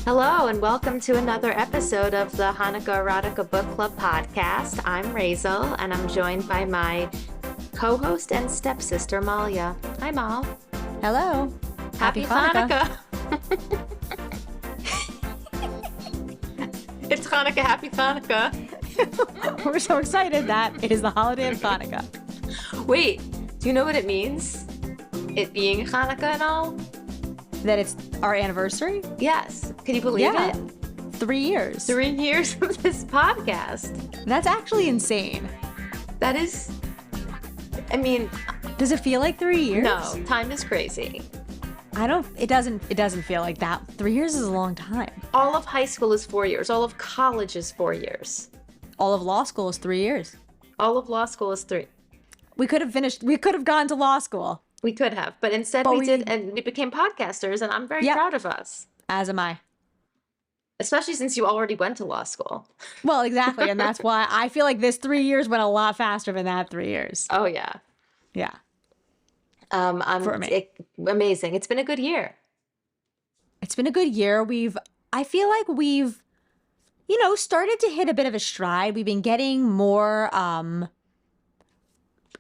Hello, and welcome to another episode of the Hanukkah Erotica Book Club podcast. I'm Raizel, and I'm joined by my co-host and stepsister, Malya. Hi, Mal. Hello. Happy Hanukkah. It's Hanukkah. Happy Hanukkah. We're so excited that it is the holiday of Hanukkah. Wait, do you know what it means? It being Hanukkah and all? That it's our anniversary? Yes. Can you believe it? 3 years. 3 years of this podcast. That's actually insane. That is, I mean, Does it feel like 3 years? no, time is crazy. It doesn't feel like that. 3 years is a long time. All of high school is 4 years. All of college is 4 years. All of law school is 3 years. All of law school is 3. We could have gone to law school. We could have, but instead we did, and we became podcasters, and I'm very proud of us. As am I. Especially since you already went to law school. Well, exactly. And that's why I feel like this 3 years went a lot faster than that 3 years. Oh, yeah. Yeah. For me. Amazing. It's been a good year. It's been a good year. I feel like we've started to hit a bit of a stride. We've been getting more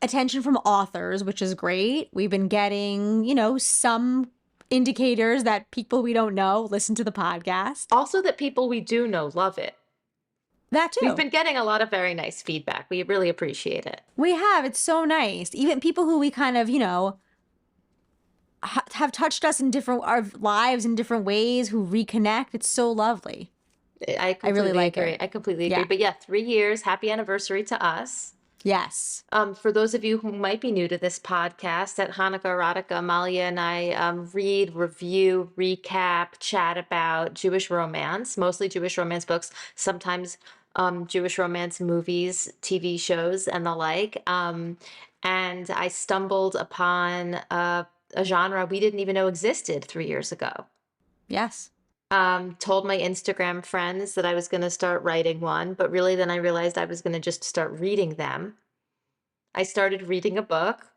attention from authors, which is great. We've been getting, some indicators that people we don't know listen to the podcast. Also that people we do know love it. That too. We've been getting a lot of very nice feedback. We really appreciate it. We have. It's so nice. Even people who we kind of, have touched us in our lives in different ways, who reconnect. It's so lovely. I really like agree. it. I completely agree. Yeah. But yeah, 3 years. Happy anniversary to us. Yes. For those of you who might be new to this podcast, at Hanukkah Erotica, Malya and I read, review, recap, chat about Jewish romance, mostly Jewish romance books, sometimes Jewish romance movies, TV shows, and the like. And I stumbled upon a genre we didn't even know existed 3 years ago. Yes. Told my Instagram friends that I was going to start writing one, but really then I realized I was going to just start reading them. I started reading a book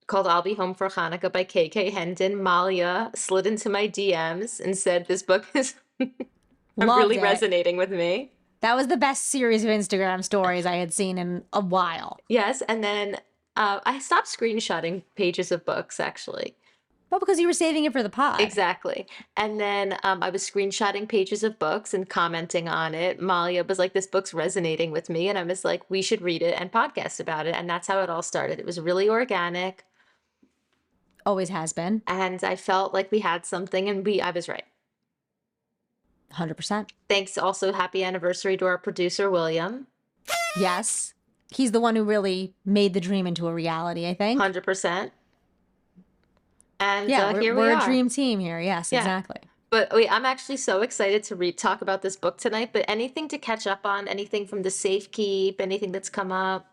called I'll Be Home for Hanukkah by KK Hendon. Malya slid into my DMs and said, this book is really resonating with me. That was the best series of Instagram stories I had seen in a while. Yes, and then I stopped screenshotting pages of books, actually. Well, because you were saving it for the pod. Exactly. And then I was screenshotting pages of books and commenting on it. Malya was like, this book's resonating with me. And I was like, we should read it and podcast about it. And that's how it all started. It was really organic. Always has been. And I felt like we had something, and I was right. 100%. Thanks. Also, happy anniversary to our producer, William. Yes. He's the one who really made the dream into a reality, I think. 100%. And yeah, here we're we a are. dream team here. Yes, Yeah. exactly. But wait, I'm actually so excited to talk about this book tonight. But anything to catch up on? Anything from the Safe Keep? Anything that's come up?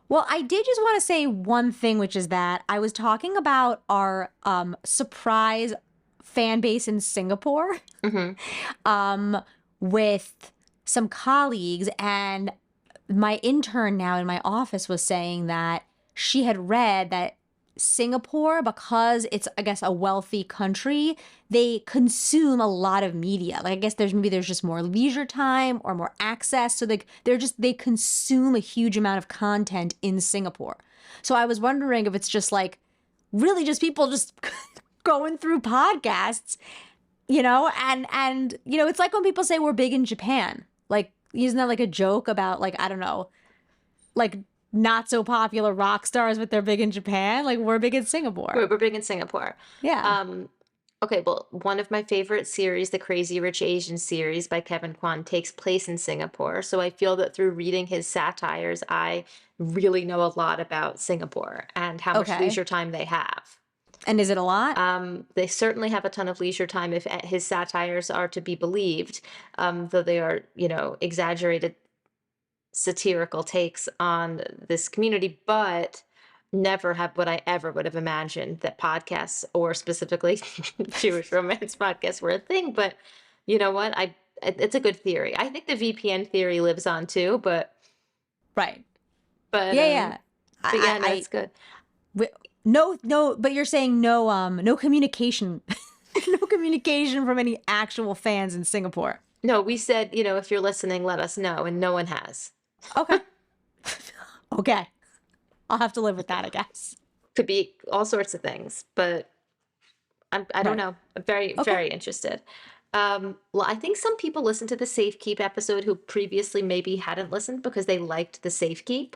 Well, I did just want to say one thing, which is that I was talking about our surprise fan base in Singapore with some colleagues, and my intern now in my office was saying that she had read that Singapore, because it's, I guess, a wealthy country, they consume a lot of media. Like, I guess there's just more leisure time or more access. So they consume a huge amount of content in Singapore. So I was wondering if it's just like really just people just going through podcasts, and it's like when people say we're big in Japan. Like, isn't that like a joke about, like, I don't know, like not so popular rock stars, but they're big in Japan? Like, we're big in Singapore. We're big in Singapore. Yeah. Okay, well, one of my favorite series, the Crazy Rich Asian series by Kevin Kwan, takes place in Singapore. So I feel that through reading his satires, I really know a lot about Singapore and how much leisure time they have. And is it a lot? They certainly have a ton of leisure time if his satires are to be believed, though they are, exaggerated satirical takes on this community, but never would I ever would have imagined that podcasts, or specifically Jewish romance podcasts, were a thing. But you know what? It's a good theory. I think the VPN theory lives on too, but right. But yeah. But yeah, no, it's good. No, but you're saying no communication No communication from any actual fans in Singapore. No, we said, if you're listening, let us know, and no one has. Okay. Okay. I'll have to live with that, I guess. Could be all sorts of things, but I don't Right. know. I'm very, Okay. very interested. Well, I think some people listened to the Safe Keep episode who previously maybe hadn't listened because they liked the Safe Keep,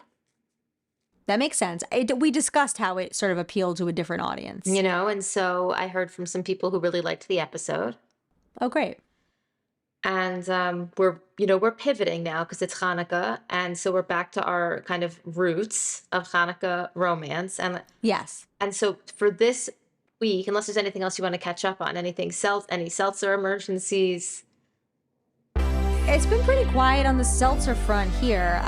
That makes sense. We discussed how it sort of appealed to a different audience. and so I heard from some people who really liked the episode. Oh, great. And we're pivoting now because it's Hanukkah, and so we're back to our kind of roots of Hanukkah romance. Yes. And so for this week, unless there's anything else you want to catch up on, any seltzer emergencies. It's been pretty quiet on the seltzer front here.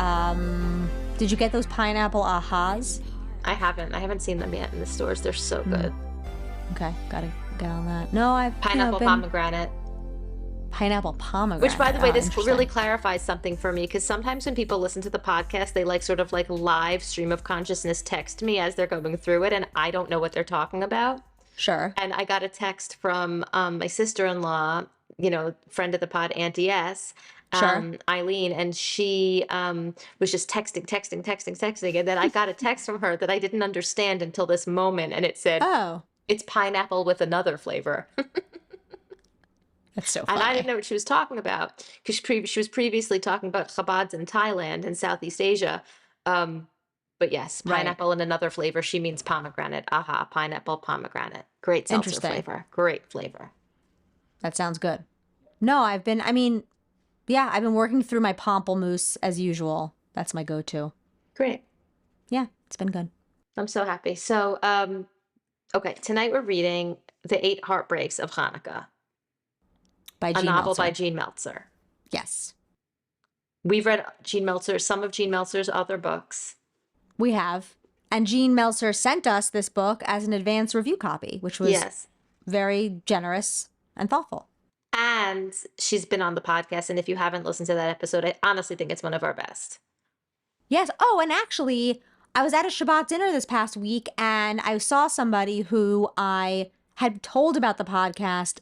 Did you get those pineapple ahas? I haven't seen them yet in the stores. They're so good. Okay, gotta get on that. No, I've Pineapple pomegranate. Pineapple pomegranate. Which, by the way, this interesting. really clarifies something for me, because sometimes when people listen to the podcast, they sort of live stream of consciousness text me as they're going through it, and I don't know what they're talking about. Sure. And I got a text from my sister-in-law, friend of the pod, Auntie S, Sure. Eileen, and she was just texting. And then I got a text from her that I didn't understand until this moment. And it said, Oh, it's pineapple with another flavor. that's so And funny. I didn't know what she was talking about, because she was previously talking about Chabads in Thailand and Southeast Asia. But yes, Right. pineapple and another flavor. She means pomegranate. Aha, pineapple pomegranate. Great seltzer Interesting. flavor. Great flavor. That sounds good. No, I've been working through my pamplemousse as usual. That's my go-to. Great. Yeah, it's been good. I'm so happy. So, okay, tonight we're reading The Eight Heartbreaks of Hanukkah, By a Jean novel Meltzer. by Jean Meltzer. Yes, We've read some of Jean Meltzer's other books. we have. And Jean Meltzer sent us this book as an advance review copy, which was Yes. very generous and thoughtful. And she's been on the podcast, and if you haven't listened to that episode, I honestly think it's one of our best. Yes. Oh, and actually, I was at a Shabbat dinner this past week and I saw somebody who I had told about the podcast,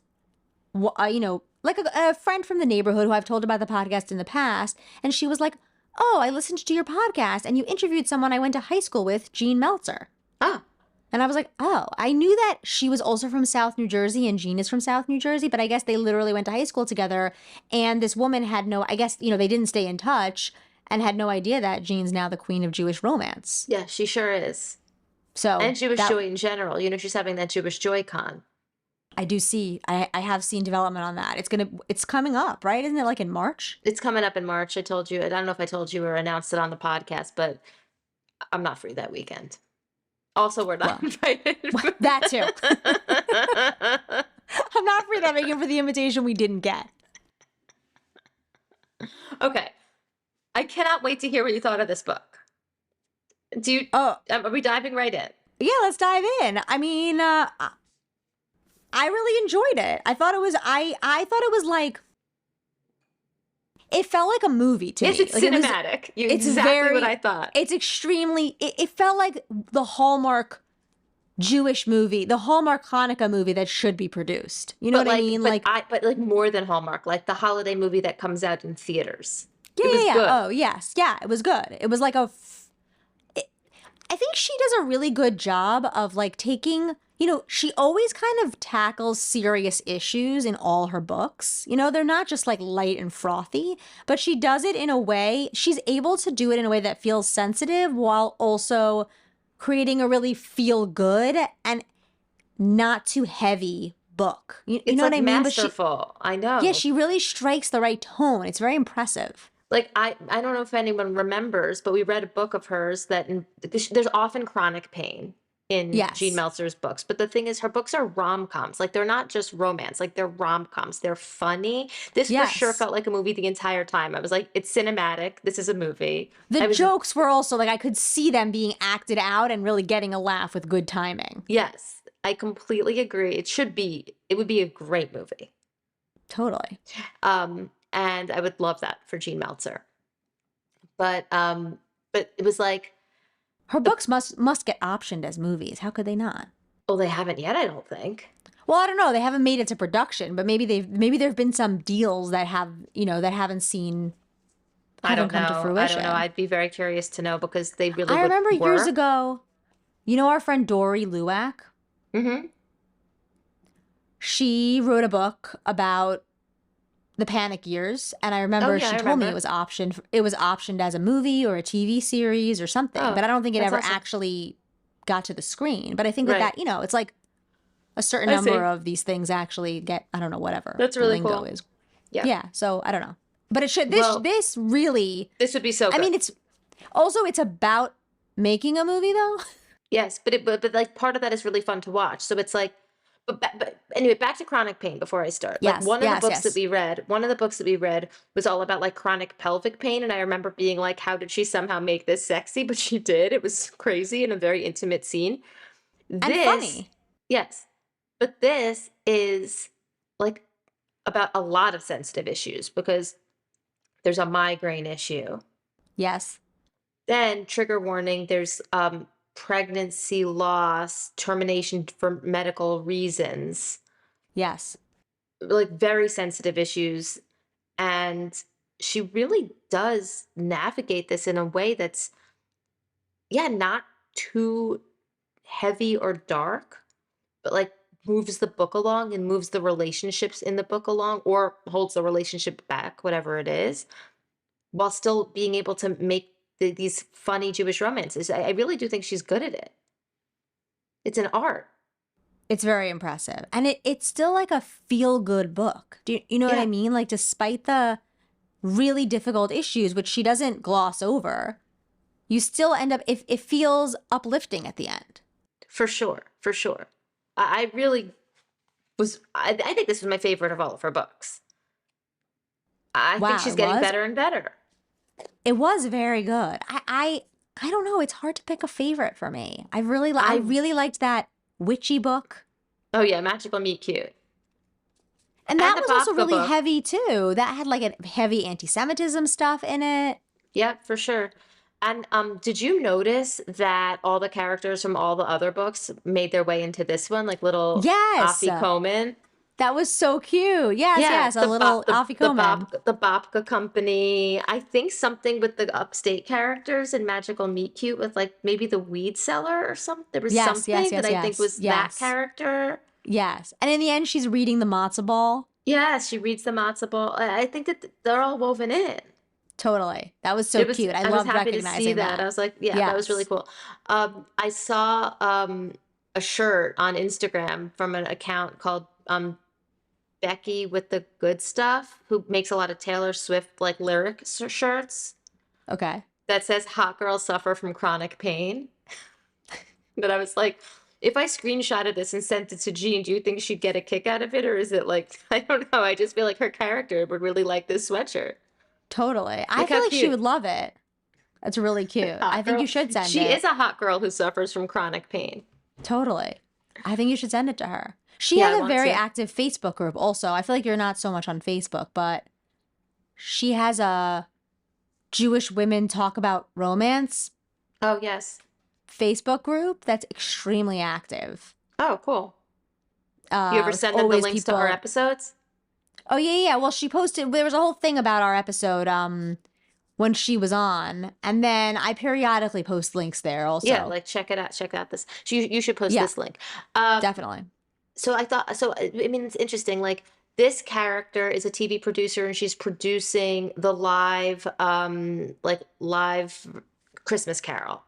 like a friend from the neighborhood who I've told about the podcast in the past. And she was like, "Oh, I listened to your podcast and you interviewed someone I went to high school with, Jean Meltzer." Ah, And I was like, "Oh, I knew that she was also from South New Jersey and Jean is from South New Jersey, but I guess they literally went to high school together. And this woman had I guess, they didn't stay in touch and had no idea that Jean's now the queen of Jewish romance." yeah, she sure is. So And Jewish joy in general. She's having that Jewish Joy Con. I do see, I have seen development on that. It's coming up, right? Isn't it in March? It's coming up in March. I told you. I don't know if I told you or announced it on the podcast, but I'm not free that weekend. Also, we're not invited. That too. I'm not free that weekend for the invitation we didn't get. Okay. I cannot wait to hear what you thought of this book. Oh, Are we diving right in? yeah, let's dive in. I mean, I really enjoyed it. I thought it was, I thought it was it felt like a movie to Yes, me. it's cinematic. it's exactly what I thought. It's extremely, it felt like the Hallmark Jewish movie, the Hallmark Hanukkah movie that should be produced. You know what I mean? But more than Hallmark, like the holiday movie that comes out in theaters. Yeah, It was yeah. good. Oh, yes. Yeah, it was good. It was like I think she does a really good job of taking, she always kind of tackles serious issues in all her books. They're not just light and frothy, but she does it in a way, she's able to do it in a way that feels sensitive while also creating a really feel good and not too heavy book. You It's know what I mean? masterful. I know. Yeah, she really strikes the right tone. It's very impressive. I don't know if anyone remembers, but we read a book of hers there's often chronic pain in Yes. Jean Meltzer's books. But the thing is, her books are rom-coms. They're not just romance. They're rom-coms. They're funny. This for sure Yes. felt like a movie the entire time. I was like, it's cinematic. This is a movie. The jokes were also I could see them being acted out and really getting a laugh with good timing. Yes, I completely agree. It would be a great movie. Totally. And I would love that for Jean Meltzer. But it was Her books must get optioned as movies. How could they not? oh, they haven't yet, I don't think. Well, I don't know. They haven't made it to production, but maybe there've been some deals that have, that I haven't don't come to know. I don't know. fruition. I'd be very curious to know because they really I would remember years work. ago, our friend Dory Luwak, Hmm. she wrote a book about the panic years, and I Oh remember yeah, she I told me remember. it was optioned as a movie or a TV series or something, but Oh, I don't think it that's ever awesome. actually got to the screen. But I think Right. it's like a certain I number see. of these things actually get, I don't know, whatever That's the really lingo cool. is. Yeah. Yeah, so I don't know. But it should Well, this really, this would be so I good. mean, it's about making a movie though. Yes, but like part of that is really fun to watch. So it's like, but anyway, back to chronic pain before I start. Like Yes, yes, yes. one of the books that we read was all about like chronic pelvic pain, and I remember being like, how did she somehow make this sexy? But she did. It was crazy and a very intimate scene. And This, funny. yes, but this is like about a lot of sensitive issues because there's a migraine issue. Yes. Then, trigger warning, there's pregnancy loss, termination for medical reasons, Yes. like very sensitive issues. And she really does navigate this in a way that's, yeah, not too heavy or dark, but like moves the book along and moves the relationships in the book along or holds the relationship back, whatever it is, while still being able to make these funny Jewish romances. I really do think she's good at it. It's an art. It's very impressive. And it's still like a feel good book. You know what I Yeah, mean? Like, despite the really difficult issues, which she doesn't gloss over, you still end up, it feels uplifting at the end. for sure, for sure. I really I think this was my favorite of all of her books. I think Wow, she's it getting was. better and better. It was very good. I don't know. It's hard to pick a favorite for me. I I really liked that witchy book. Oh yeah, Magical Meet Cute. And And that the was also Babka really book. heavy too. That had like a heavy anti-Semitism stuff in it. Yeah, for sure. And did you notice that all the characters from all the other books made their way into this one, like little Yes. Afi Coleman? That was so cute. Yes, Yeah, yes, a little Afikoman. the Babka Company. I think something with the upstate characters in Magical Meet Cute with like maybe the weed seller or something. There was Yes, yes, something that yes, I think yes, was that yes, character. yes. And in the end, she's reading the matzo ball. Yeah, she reads the matzo ball. I think that they're all woven in. Totally. That was so cute. I I was loved happy to see recognizing that. I that. was like, yeah, that was really Yes. cool. I saw a shirt on Instagram from an account called Becky with the Good Stuff, who makes a lot of Taylor Swift like lyric shirts Okay. that says "Hot girls suffer from chronic pain." But I was like, if I screenshotted this and sent it to Jean, do you think she'd get a kick out of it, or is it like I don't know? I just feel like her character would really like this sweatshirt. Totally. I Look how feel like she cute, would love it. That's really cute. I hot think girl. you should send She is it. a hot girl who suffers from chronic pain. Totally. I think you should send it to her. She Yeah, I has a want very to. active Facebook group also. I feel like you're not so much on Facebook, but she has a Jewish women talk about romance Oh yes. Facebook group that's extremely active. Oh cool. You ever With send them the always links to our people. episodes? Oh yeah, yeah. Well, she posted. There was a whole thing about our episode when she was on, and then I periodically post links there Yeah, also. like check it out. Check out this. You should post Yeah, this link. Um, definitely. so I thought so. I mean, it's interesting. Like this character is a TV producer, and she's producing the live Christmas Carol.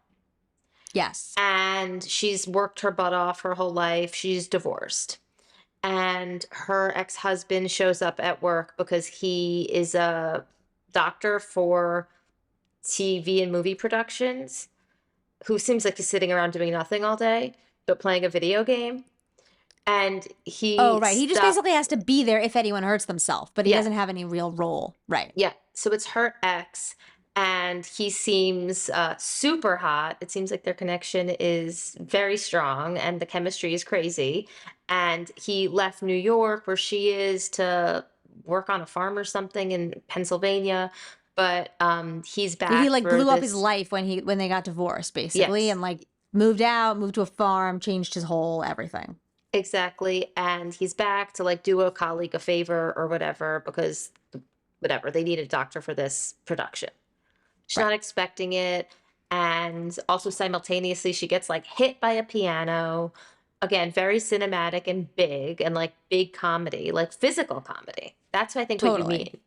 Yes. And she's worked her butt off her whole life. She's divorced. And her ex-husband shows up at work because he is a doctor for TV and movie productions who seems like he's sitting around doing nothing all day, but playing a video game. And Oh, he right. He just stuck, basically has to be there if anyone hurts themselves, but he yeah, doesn't have any real role. Right. yeah. So it's her ex, and he seems super hot. It seems like their connection is very strong, and the chemistry is crazy. And he left New York, where she is, to work on a farm or something in Pennsylvania. But he's He back like for blew up his this. life when they got divorced, basically, Yes, and like moved out, moved to a farm, changed his whole everything. exactly. And he's back to like do a colleague a favor or whatever because whatever, they need a doctor for this production. She's Right. not expecting it. And also simultaneously, she gets like hit by a piano. Again, very cinematic and big and like big comedy, like physical comedy. That's I think what you Totally. mean.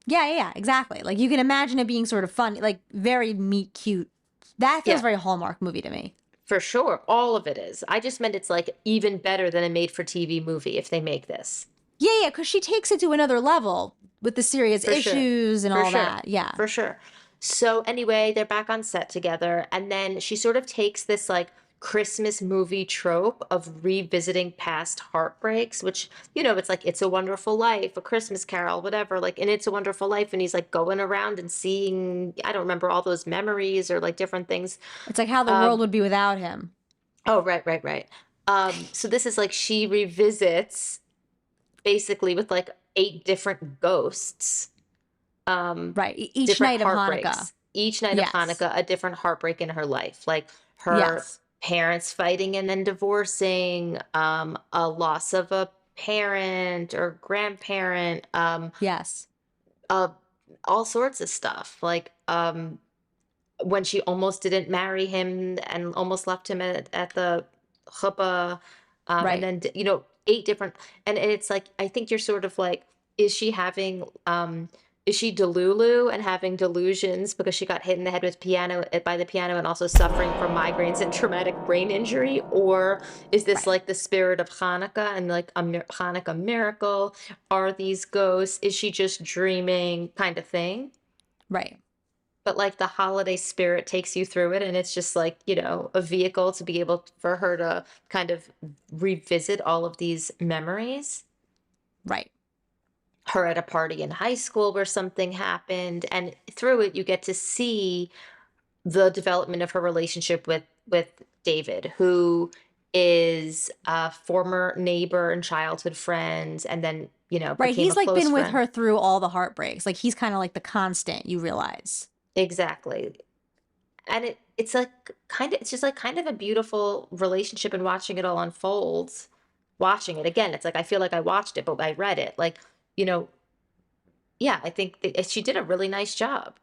Yeah, yeah, yeah, exactly. Like you can imagine it being sort of fun, like very meet cute. That feels Yeah, very Hallmark movie to me. for sure. All of it is. I just meant it's like even better than a made for TV movie if they make this. Yeah, yeah, because she takes it to another level with the serious For sure. issues and For all sure. that. Yeah. For sure. So anyway, they're back on set together, and then she sort of takes this like Christmas movie trope of revisiting past heartbreaks, which, it's like It's a Wonderful Life, A Christmas Carol, whatever, like in It's a Wonderful Life, and he's like going around and seeing, I don't remember all those memories or like different things. It's like how the world Um, would be without him. oh, right, right, right. So this is like she revisits basically with like 8 different ghosts, um, Right. Each different night of Hanukkah. heartbreaks. Each night of Yes. Hanukkah, a different heartbreak in her life, like her Yes. parents fighting and then divorcing, a loss of a parent or grandparent, Yes. uh, all sorts of stuff. Like when she almost didn't marry him and almost left him at the chuppah, and Right. then 8 different, and it's like I think you're sort of like, is she having is she delulu and having delusions because she got hit in the head with piano by the piano and also suffering from migraines and traumatic brain injury, or is this Right. like the spirit of Hanukkah and like a Hanukkah miracle? Are these ghosts? Is she just dreaming kind of thing? Right. But like the holiday spirit takes you through it, and it's just like a vehicle to be able for her to kind of revisit all of these memories. Right. Her at a party in high school where something happened, and through it you get to see the development of her relationship with David, who is a former neighbor and childhood friend, and then Right. became a He's like close been with friend. her through all the heartbreaks. Like he's kind of like the constant, you realize. Exactly. And it's like it's just like kind of a beautiful relationship, and watching it all unfold. Watching it again, it's like I feel like I watched it, but I read it. Like, you know, yeah, I think that she did a really nice job.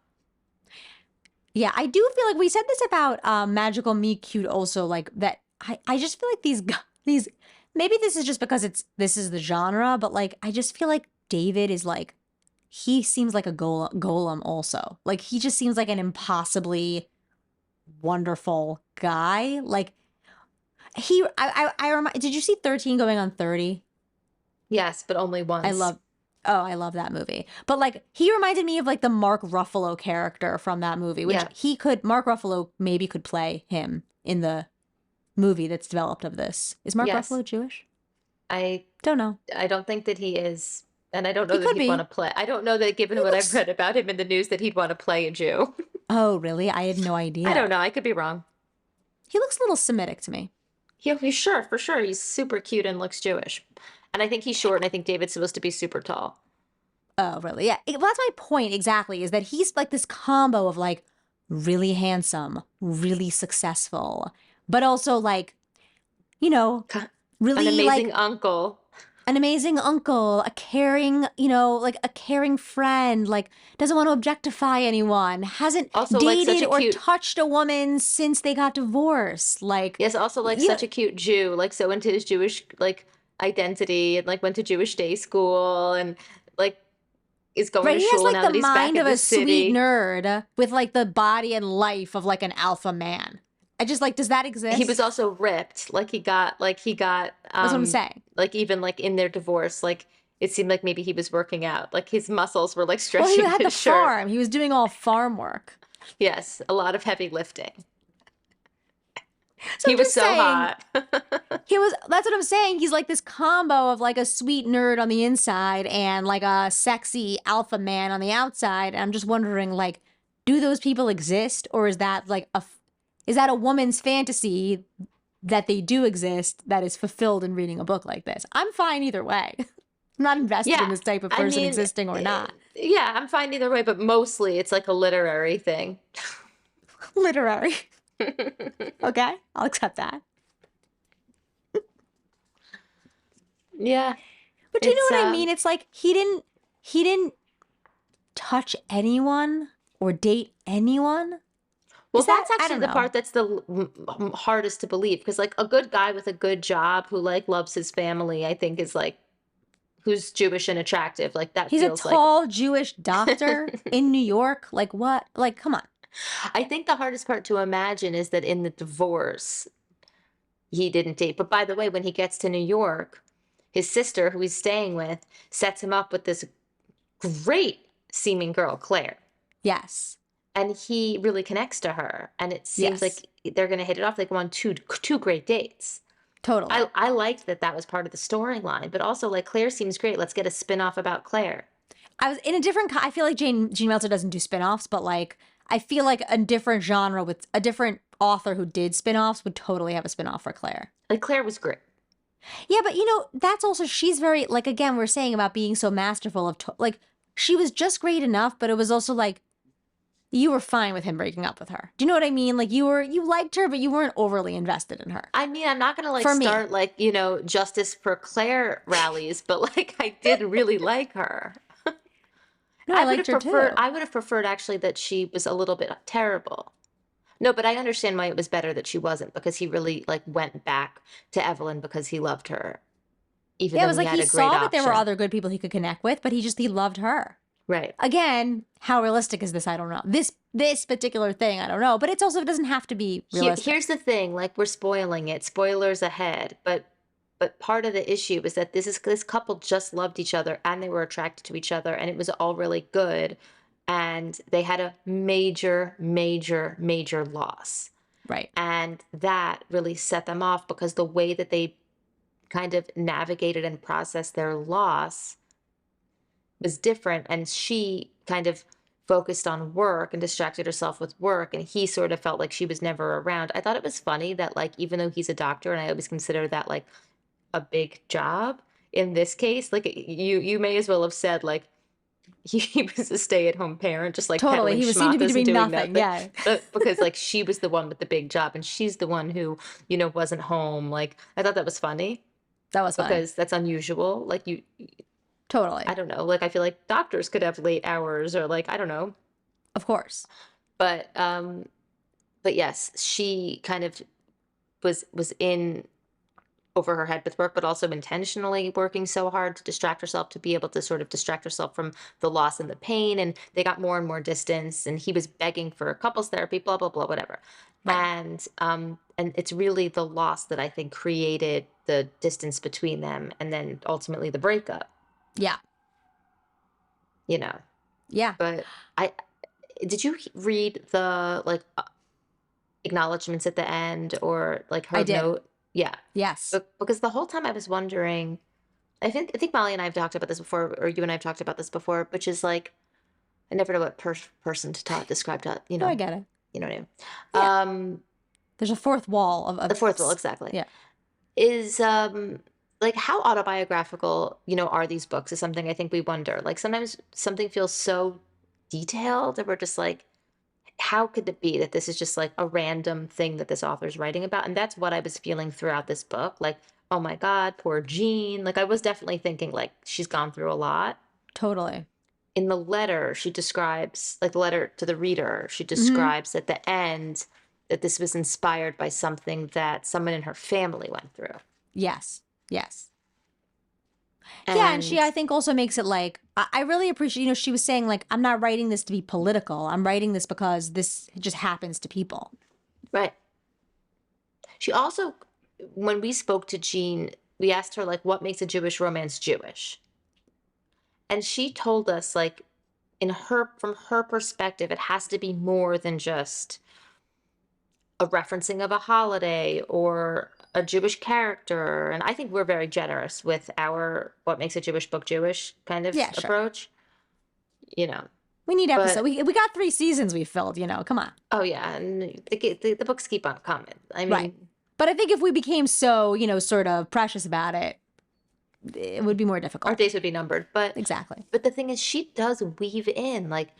Yeah, I do feel like we said this about Magical Me Cute also, like that I just feel like these maybe this is just because this is the genre, but like I just feel like David is like he seems like a golem also. Like he just seems like an impossibly wonderful guy. Like I remind did you see 13 going on 30? Yes, but only I once. love Oh, I love that movie. But like he reminded me of like the Mark Ruffalo character from that movie, which Yeah, Mark Ruffalo maybe could play him in the movie that's developed of this. Is Mark yes. Ruffalo Jewish? I Don't know. I don't think that he is, and I don't He know that could he'd want to be. play. I don't know that given He what I've looks read about him in the news that he'd want to play a Jew. Oh, really? I had no I don't idea. know. I could be wrong. He looks a little Semitic to me. He's sure, for sure. He's super cute and looks Jewish. And I think he's short, and I think David's supposed to be super tall. Oh, really? Yeah. Well, that's my point exactly, is that he's like this combo of like really handsome, really successful, but also like, you know, An really amazing like uncle. an amazing uncle, a caring, like a caring friend, like doesn't want to objectify anyone, hasn't Also, like such dated a or cute, touched a woman since they got divorced. Like, yes, also like you know, such a cute Jew, like so into his Jewish like identity, and like went to Jewish day school, and like is going right? to He has shul like now the that he's back mind in of the a sweet city. nerd with like the body and life of like an alpha man. I just like, does that He was exist? also ripped. Like he got That's what I'm saying. like even like in their divorce, like it seemed like maybe he was working out. Like his muscles were like Well, he stretching had the his shirt. farm. He was doing all farm work. Yes, a lot of heavy lifting. So He I'm was just so saying, hot. that's what I'm saying. He's like this combo of like a sweet nerd on the inside and like a sexy alpha man on the outside. And I'm just wondering, like, do those people exist, or is that like is that a woman's fantasy that they do exist that is fulfilled in reading a book like this? I'm fine either way. I'm not invested in Yeah, this type of I person mean, existing or not. yeah, I'm fine either way, but mostly it's like a literary thing. Literary. Okay, I'll accept that. Yeah. But do you It's know what I mean? It's like he didn't touch anyone or date anyone. well, Is that that's I actually don't the know. part that's the hardest to believe because like a good guy with a good job who like loves his family, I think is like who's Jewish and attractive. Like that He's a feels like tall Jewish doctor in New York. Like what? Like come on. I think the hardest part to imagine is that in the divorce, he didn't date. But by the way, when he gets to New York, his sister, who he's staying with, sets him up with this great seeming girl, Claire. Yes. And he really connects to her. And it seems Yes. like they're going to hit it off. They go on two great dates. Totally. I liked that that was part of the storyline, but also like Claire seems great. Let's get a spin-off about Claire. I was in a different I feel like Jean Meltzer doesn't do spin-offs, but like I feel like a different genre with a different author who did spin-offs would totally have a spin-off for Claire. Like Claire was great. Yeah, but you know, that's also she's very like again we're saying about being so masterful of like she was just great enough, but it was also like you were fine with him breaking up with her. Do you know what I mean? Like you liked her, but you weren't overly invested in her. I mean, I'm not gonna like For me. start like, justice for Claire rallies, but like I did really like her. No, I liked her too. I would have preferred actually that she was a little bit terrible. No, but I understand why it was better that she wasn't because he really like went back to Evelyn because he loved her, even Yeah, it though was he like had he a great saw that there were option. other good people he could connect with, but he loved her. Right. Again, how realistic is this? I don't know. This particular thing, I don't know. But it's also it doesn't have to be Here's realistic. the thing, like we're spoiling it, spoilers ahead, but part of the issue is that this couple just loved each other and they were attracted to each other and it was all really good and they had a major, major, major loss. Right. And that really set them off because the way that they kind of navigated and processed their loss was different. And she kind of focused on work and distracted herself with work. And he sort of felt like she was never around. I thought it was funny that, like, even though he's a doctor, and I always consider that like a big job in this case, like you may as well have said, like, he was a stay-at-home parent, just like Totally. peddling He was seemed to be schmatzes and doing doing nothing. nothing. Yeah. But because like she was the one with the big job and she's the one who, wasn't home. Like I thought that was funny That was funny. because that's unusual. Like I Totally. don't know. Like I feel like doctors could have late hours or like I don't know. Of course. But yes, she kind of was in over her head with work, but also intentionally working so hard to distract herself to be able to sort of distract herself from the loss and the pain. And they got more and more distance, and he was begging for couples therapy, blah blah blah, whatever. Right. And it's really the loss that I think created the distance between them, and then ultimately the breakup. Yeah. You know, Yeah. but I did you read the like acknowledgments at the end or like I her did. note? Yeah. Yes. Because the whole time I was wondering, I think Molly and I have talked about this before, or you and I have talked about this before, which is like I never know what person to talk describe to No, I get it. you know what I mean. Yeah. There's a fourth wall The fourth wall exactly Yeah. is like how autobiographical are these books is something I think we wonder. Like sometimes something feels so detailed that we're just like, how could it be that this is just like a random thing that this author's writing about? And that's what I was feeling throughout this book. Like, oh my God, poor Jean. Like, I was definitely thinking, like, she's gone through a lot. Totally. In the letter, she describes, like, the letter to the reader, she Hmm. describes at the end that this was inspired by something that someone in her family went through. Yes. Yes. Yeah, and she And, I think also makes it like I really appreciate, she was saying like I'm not writing this to be political. I'm writing this because this just happens to people. right. She also, when we spoke to Jean, we asked her, like, what makes a Jewish romance Jewish? And she told us like from her perspective it has to be more than just a referencing of a holiday or a Jewish character. And I think we're very generous with our what makes a Jewish book Jewish kind of Yeah, sure. approach, you know. We need episode. But We got 3 seasons we filled, come on. oh yeah, and the books keep on coming. I Right. mean, But I think if we became so, sort of precious about it, it would be more our difficult. days would be numbered. Exactly. But the thing is she does weave in like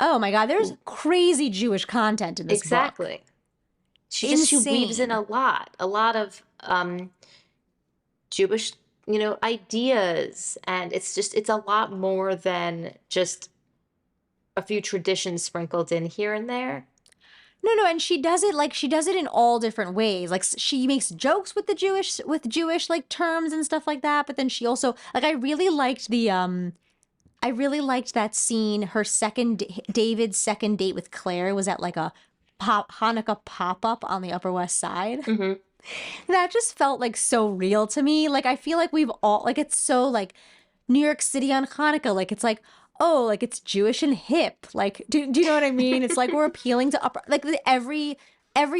Oh my God, there's crazy Jewish content in this book. exactly. She weaves in Insane. a lot of Jewish ideas, and it's a lot more than just a few traditions sprinkled in here and there. No, no, and she does it in all different ways. Like she makes jokes with the Jewish like terms and stuff like that, but then she also like I really liked that scene. David's second date with Claire was at like a Hanukkah pop-up on the Upper West Side. Hmm. That just felt like so real to me. Like I feel like we've all like it's so like New York City on Hanukkah. Like it's like, oh, like it's Jewish and hip. Like do you know what I mean? It's like we're appealing to every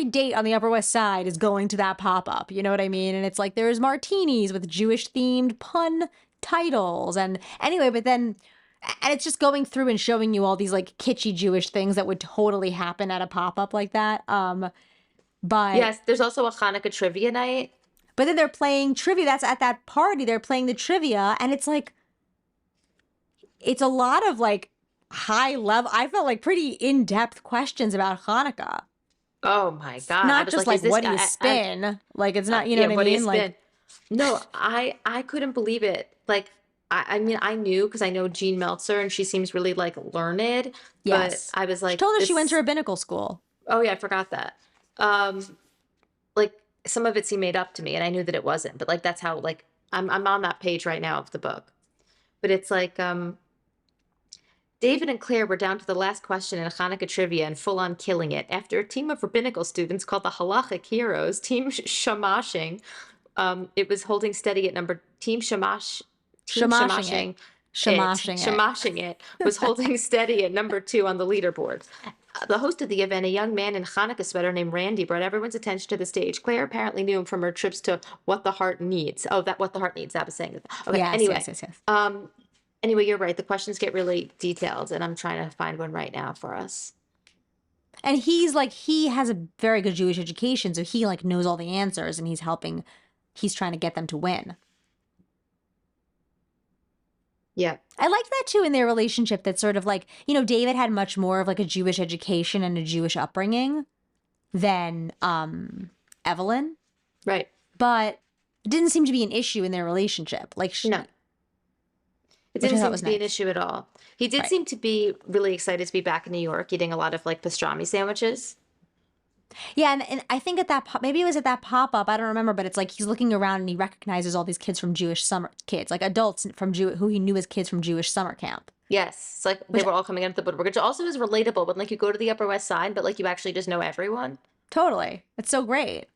date on the Upper West Side is going to that pop-up. You know what I mean? And it's like there's martinis with Jewish themed pun titles. And anyway, but then and it's just going through and showing you all these like kitschy Jewish things that would totally happen at a pop-up like that. But Yes, there's also a Hanukkah trivia night. but then they're playing trivia. That's at that party. They're playing the trivia, and it's like it's a lot of like high level. I felt like pretty in-depth questions about Hanukkah. Oh my God. I Not was just like, is like this what do you guy? spin? Like it's not, you know Yeah, what I what do you mean? Like spin? No, I couldn't believe it. Like, I mean, I knew because I know Jean Meltzer and she seems really like learned, but yes. I was She like, told us she went to this. rabbinical school. Oh yeah, I forgot that. Like some of it seemed made up to me, and I knew that it wasn't. But like that's how like I'm on that page right now of the book. But it's like David and Claire were down to the last question in Hanukkah trivia and full on killing it. After a team of rabbinical students called the Halachic Heroes, Team Shamashing, it was holding steady at number Team Shamashing it. Shamashing it. Shamashing it was holding steady at number 2 on the leaderboard. The host of the event, a young man in Hanukkah sweater named Randy, brought everyone's attention to the stage. Claire apparently knew him from her trips to What the Heart Needs. Oh, that What the Heart Needs. I was saying. Okay. Yes, Anyway, yes, yes, yes. anyway, you're right. The questions get really detailed, and I'm trying to find one right now for us. And he's like he has a very good Jewish education, so he like knows all the answers and he's trying to get them to win. Yeah. I liked that too in their relationship that sort of like, you know, David had much more of like a Jewish education and a Jewish upbringing than Evelyn, Right. but it didn't seem to be an issue in their relationship. Like No, it which I didn't thought seem was to be an nice. issue at all. He did Right. seem to be really excited to be back in New York, eating a lot of like pastrami sandwiches. Yeah, and I think at that maybe it was at that pop-up, I don't remember, but it's like he's looking around and he recognizes all these kids from Jewish summer kids, like adults from who he knew as kids from Jewish summer camp. Yes, it's like they Which were all coming out of the woodwork, which also is relatable when like you go to the Upper West Side, but like you actually just know everyone. totally. It's so great.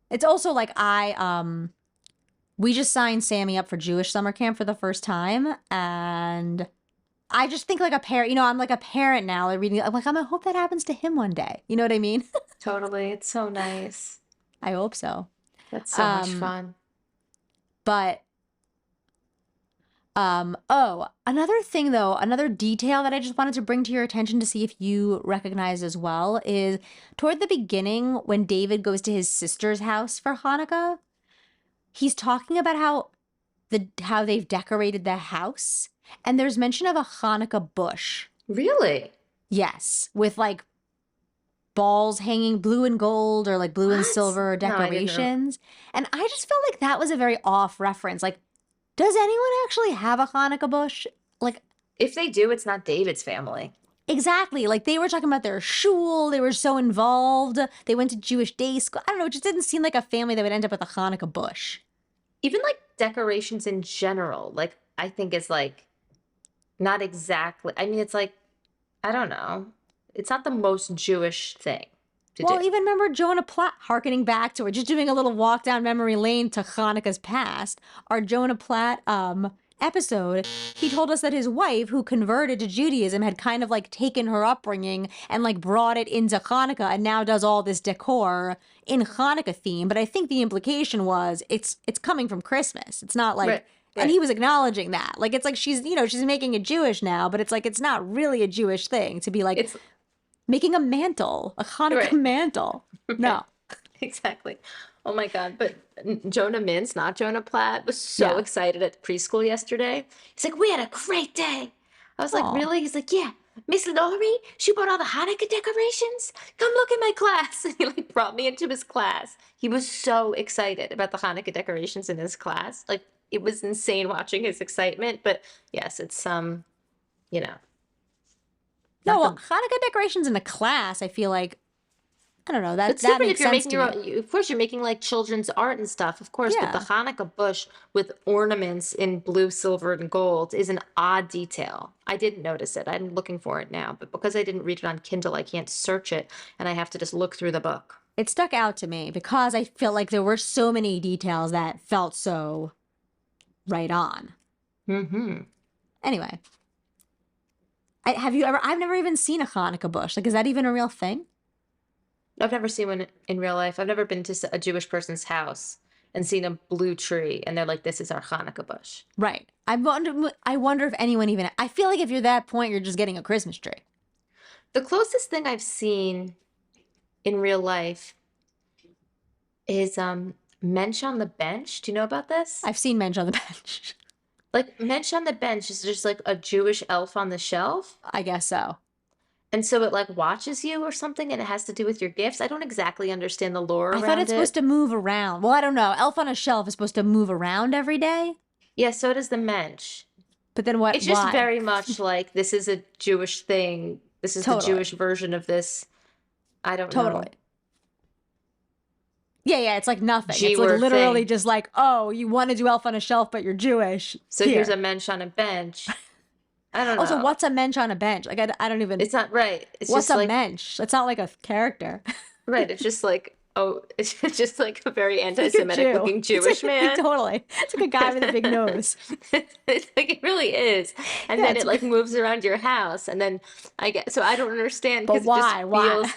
It's also like we just signed Sammy up for Jewish summer camp for the first time, and I just think like a parent, you know, I'm like a parent now, like reading, I'm like, I hope that happens to him one day. You know what I mean? Totally. It's so nice. I hope so. That's so much Um, fun. but oh, another thing though, another detail that I just wanted to bring to your attention to see if you recognize as well is toward the beginning when David goes to his sister's house for Hanukkah, he's talking about how they've decorated the house, and there's mention of a Hanukkah bush. Really? Yes, with like balls hanging blue and gold or like blue and What? silver No, I didn't know. decorations. And I just felt like that was a very off reference. Like, does anyone actually have a Hanukkah bush? Like, If they do, it's not David's family. exactly. Like, they were talking about their shul. They were so involved. They went to Jewish day school. I don't know. It just didn't seem like a family that would end up with a Hanukkah bush. Even like decorations in general, like I think is like not exactly. I mean, it's like I don't know. It's not the most Jewish thing to do. Well, even remember Jonah Platt, harkening back to it, just doing a little walk down memory lane to Hanukkah's past, our Jonah Platt episode, he told us that his wife, who converted to Judaism, had kind of like taken her upbringing and like brought it into Hanukkah and now does all this decor in Hanukkah theme. But I think the implication was it's coming from Christmas. It's not like Right, and right. he was acknowledging that. Like it's like she's, you know, she's making it Jewish now, but it's like it's not really a Jewish thing to be like It's making a mantle, a Hanukkah right. mantle. No. Exactly. Oh my God. But Jonah Mintz, not Jonah Platt, was so Yeah. excited at preschool yesterday. He's like, we had a great day. I was like, Aw. really? He's like, yeah. Miss Laurie, she brought all the Hanukkah decorations. Come look at my class. And he like brought me into his class. He was so excited about the Hanukkah decorations in his class. Like it was insane watching his excitement. But yes, it's you know, No, not well, the Hanukkah decorations in a class, I feel like, I don't know, it's that different if makes you're sense making to your me. own. Of course, you're making like children's art and stuff, of course, but the Yeah. Hanukkah bush with ornaments in blue, silver, and gold is an odd detail. I didn't notice it. I'm looking for it now, but because I didn't read it on Kindle, I can't search it, and I have to just look through the book. It stuck out to me because I felt like there were so many details that felt so right on. Mm-hmm. Anyway, have you ever, I've never even seen a Hanukkah bush. Like, is that even a real thing? I've never seen one in real life. I've never been to a Jewish person's house and seen a blue tree, and they're like, "This is our Hanukkah bush." Right. I wonder if anyone even, I feel like if you're that point, you're just getting a Christmas tree. The closest thing I've seen in real life is Mensch on the Bench. Do you know about this? I've seen Mensch on the bench. Like Mensch on the Bench is just like a Jewish elf on the shelf. I guess so. And so it like watches you or something and it has to do with your gifts. I don't exactly understand the lore I thought around it's supposed it. to move around. Well, I don't know. Elf on a Shelf is supposed to move around every day. Yeah, so does the Mensch. But then what? It's just Why? very much like this is a Jewish thing. This is the Totally. Jewish version of this. I don't know. Totally. Yeah, yeah. It's like nothing. G It's like word literally thing. just like, oh, you want to do Elf on a Shelf, but you're Jewish. So here's Here. a Mensch on a bench. I don't Also, know. what's a mensch on a bench? Like, I don't even. It's not right. It's What's just a like mensch? It's not like a character. right. It's just like oh, it's just like a very It's like a anti-Semitic Jew. looking It's Jewish like, man. totally. It's like a guy with a big nose. It's like it really is. And Yeah, then it's it like moves around your house. And then I get so I don't understand but because it just why? Why? feels To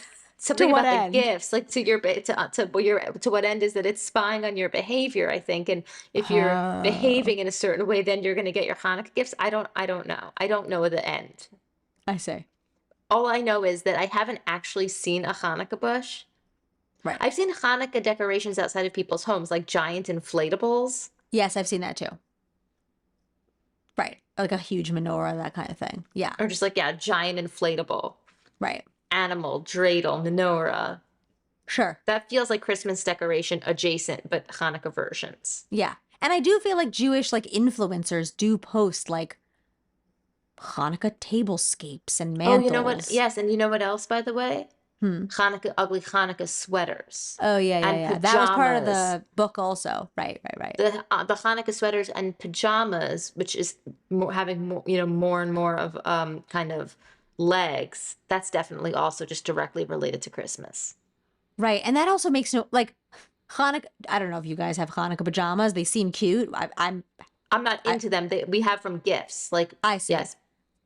something what about the end? gifts, like to what end is that it's spying on your behavior, I think. And if you're Oh, behaving in a certain way, then you're gonna get your Hanukkah gifts. I don't know. I don't know the end. I see. All I know is that I haven't actually seen a Hanukkah bush. Right. I've seen Hanukkah decorations outside of people's homes, like giant inflatables. Yes, I've seen that too. Right. Like a huge menorah, that kind of thing. Yeah. Or just like, yeah, giant inflatable, Right. animal, dreidel, menorah. Sure. That feels like Christmas decoration adjacent, but Hanukkah versions. Yeah. And I do feel like Jewish like influencers do post like Hanukkah tablescapes and Oh, you know what? mantles. Yes, and you know what else, by the way? Hmm. Hanukkah, ugly Hanukkah sweaters Oh yeah, yeah, and yeah. That was part of pajamas. the book also. Right, right, right. The Hanukkah sweaters and pajamas, which is having more, more and more of kind of legs. That's definitely also just directly related to Christmas. Right. And that also makes no like Hanukkah. I don't know if you guys have Hanukkah pajamas. They seem cute. I'm not I into them. We have from gifts. Like, I see. yes,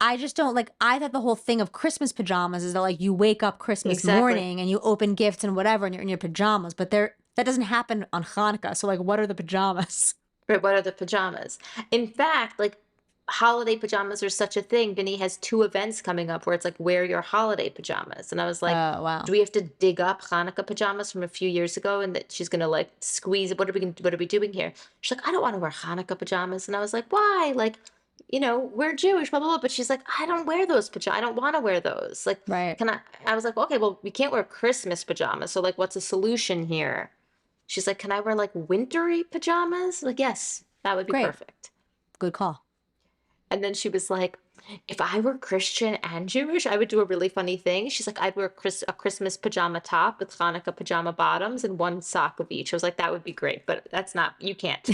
I just don't like, I thought the whole thing of Christmas pajamas is that like you wake up Christmas exactly. morning and you open gifts and whatever and you're in your pajamas, but that doesn't happen on Hanukkah. So like, what are the pajamas? Right, what are the pajamas? In fact, like holiday pajamas are such a thing. Vinny has two events coming up where it's like wear your holiday pajamas. And I was like, Oh, wow. do we have to dig up Hanukkah pajamas from a few years ago and that she's gonna like squeeze it? What are we doing here? She's like, I don't want to wear Hanukkah pajamas. And I was like, why? Like, we're Jewish, blah blah blah. But she's like, I don't wear those pajamas. I don't want to wear those. Like, Right. can I was like, okay, well, we can't wear Christmas pajamas. So like what's a solution here? She's like, can I wear like wintry pajamas? Like, yes, that would be Great. perfect. Good call. And then she was like, if I were Christian and Jewish, I would do a really funny thing. She's like, I'd wear a Christmas pajama top with Hanukkah pajama bottoms and one sock of each. I was like, that would be great, but that's not, you can't.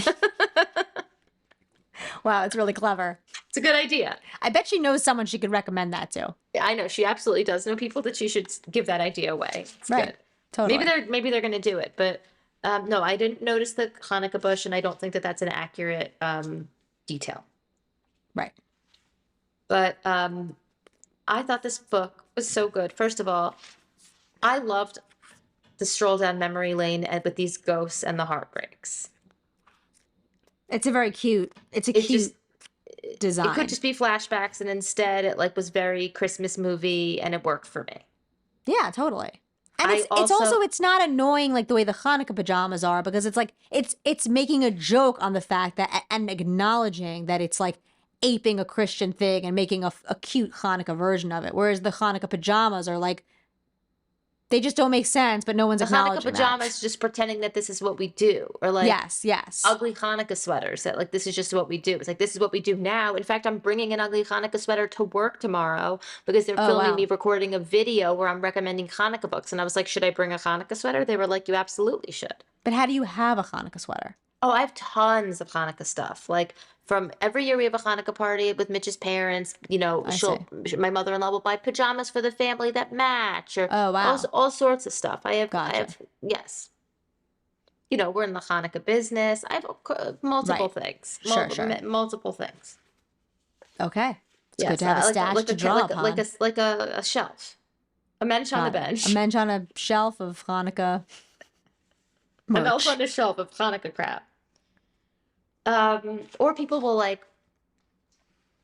Wow. It's really clever. It's a good idea. I bet she knows someone she could recommend that to. Yeah, I know. She absolutely does know people that she should give that idea away. It's Right. good. Totally. Maybe they're going to do it, but no, I didn't notice the Hanukkah bush, and I don't think that that's an accurate detail. Right. But I thought this book was so good. First of all, I loved the stroll down memory lane with these ghosts and the heartbreaks. It's it's a It just cute it could design. just be flashbacks, and instead it like was very Christmas movie, and it worked for me. Yeah, totally. And I it's also also it's not annoying like the way the Hanukkah pajamas are because it's like it's making a joke on the fact that and acknowledging that it's like aping a Christian thing and making a cute Hanukkah version of it. Whereas the Hanukkah pajamas are like, they just don't make sense, but no one's The Hanukkah acknowledging that. pajamas just pretending that this is what we do, or like Yes, yes. ugly Hanukkah sweaters that like this is just what we do. It's like this is what we do now. In fact, I'm bringing an ugly Hanukkah sweater to work tomorrow because they're Oh, filming wow. me recording a video where I'm recommending Hanukkah books. And I was like, should I bring a Hanukkah sweater? They were like, you absolutely should. But how do you have a Hanukkah sweater? Oh, I have tons of Hanukkah stuff. Like from every year we have a Hanukkah party with Mitch's parents. You know, I see. my mother-in-law will buy pajamas for the family that match, or Oh, wow. all sorts of stuff. I Gotcha. have, yes. You know, we're in the Hanukkah business. I have multiple Right. things, Sure, sure. multiple things. Okay. It's good Yes, to have a like stash to draw upon. a shelf, a bench on the Got it. A bench, mensch on a shelf of Hanukkah an elf merch. on a shelf of Hanukkah crap. Or people will like,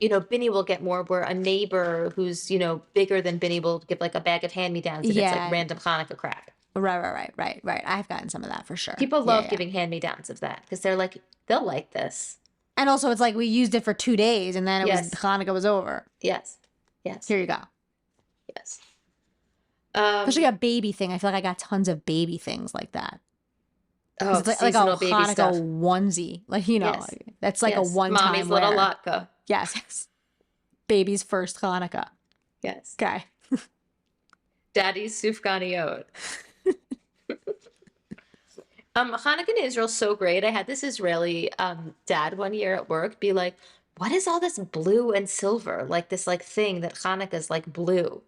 you know, Binny will get more where a neighbor who's, you know, bigger than Binny will give like a bag of hand-me-downs and it's like Yeah. random Hanukkah crap. Right. I've gotten some of that for sure. People Yeah, love yeah. giving hand-me-downs of that because they're like, they'll like this. And also, it's like we used it for 2 days and then Yes. Hanukkah was over. Yes. Yes. Here you go. Yes. Especially a baby thing. I feel like I got tons of baby things like that. 'Cause Oh, it's like a seasonal baby Hanukkah stuff. onesie. Like, you know, Yes. that's like a Yes. one-time Mommy's wear. little latke. Yes. Baby's first Hanukkah. Yes. Okay. Daddy's sufganiyot. Hanukkah in Israel is so great. I had this Israeli dad one year at work be like, "What is all this blue and silver? Like this like thing that Hanukkah is like blue.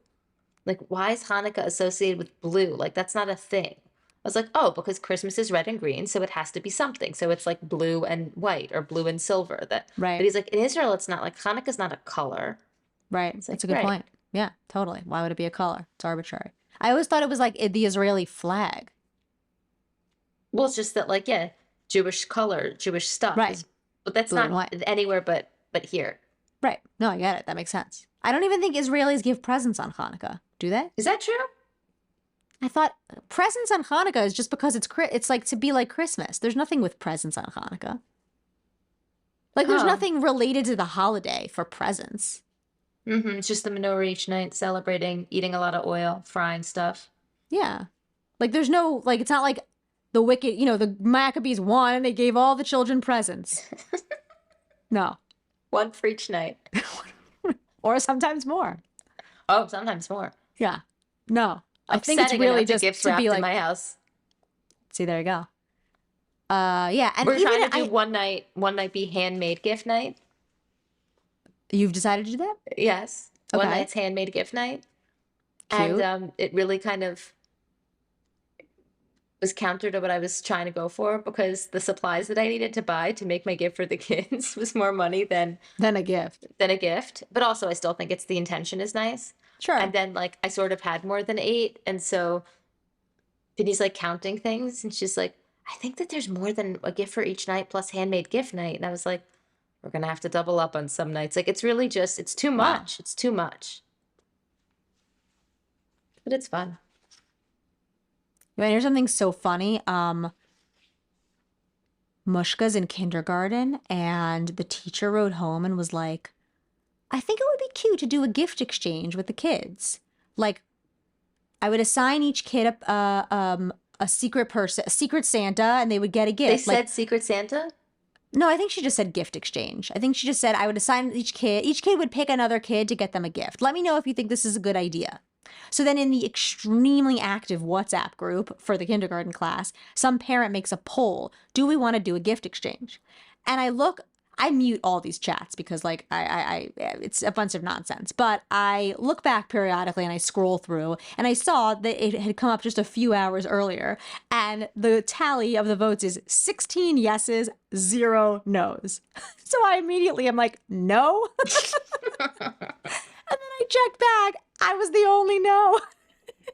Like why is Hanukkah associated with blue? Like that's not a thing." I was like, "Oh, because Christmas is red and green, so it has to be something. So it's like blue and white or blue and silver." But Right. he's like, "In Israel, it's not like Hanukkah's not a color." Right. It's That's like, a good right. point. Yeah, totally. Why would it be a color? It's arbitrary. I always thought it was like the Israeli flag. Well, it's just that like, yeah, Jewish color, Jewish stuff Right. is, but that's Blue and not white. anywhere but here. Right. No, I get it. That makes sense. I don't even think Israelis give presents on Hanukkah. Do they? Is that true? I thought presents on Hanukkah is just because it's like to be like Christmas. There's nothing with presents on Hanukkah. Like there's Oh. nothing related to the holiday for presents. It's just the menorah each night, celebrating, eating a lot of oil, frying stuff. Yeah. Like there's no, like, it's not like the wicked, you know, the Maccabees won and they gave all the children presents. No. One for each night. Or sometimes more. Oh, sometimes more. Yeah. No. I think it's Upsetting really enough to just gifts to wrapped be in like, my house. see, there you go. Yeah. And We're even trying to do one night be handmade gift night. you've decided to do that? Yes. One Okay. night's handmade gift night. Cute. And it really kind of was counter to what I was trying to go for because the supplies that I needed to buy to make my gift for the kids was more money Then a gift. than a gift. But also I still think it's the intention is nice. Sure. And then like I sort of had more than 8. And so Penny's like counting things and she's like, I think that there's more than a gift for each night plus handmade gift night. And I was like, we're gonna have to double up on some nights. Like it's really just it's too Wow. much. It's too much. But it's fun. You want to hear something so funny? Mushka's in kindergarten, and the teacher wrote home and was like, I think it would be cute to do a gift exchange with the kids. Like, I would assign each kid a secret person, a secret Santa, and they would get a They gift. Like, said Secret Santa? no, I think she just said gift exchange. I think she just said I would assign each kid would pick another kid to get them a gift. Let me know if you think this is a good idea. So then in the extremely active WhatsApp group for the kindergarten class, some parent makes a poll. Do we want to do a gift exchange? And I mute all these chats because like it's a bunch of nonsense. But I look back periodically and I scroll through and I saw that it had come up just a few hours earlier. And the tally of the votes is 16 yeses, 0 no's. So I immediately am like, no. And then I checked back. I was the only no.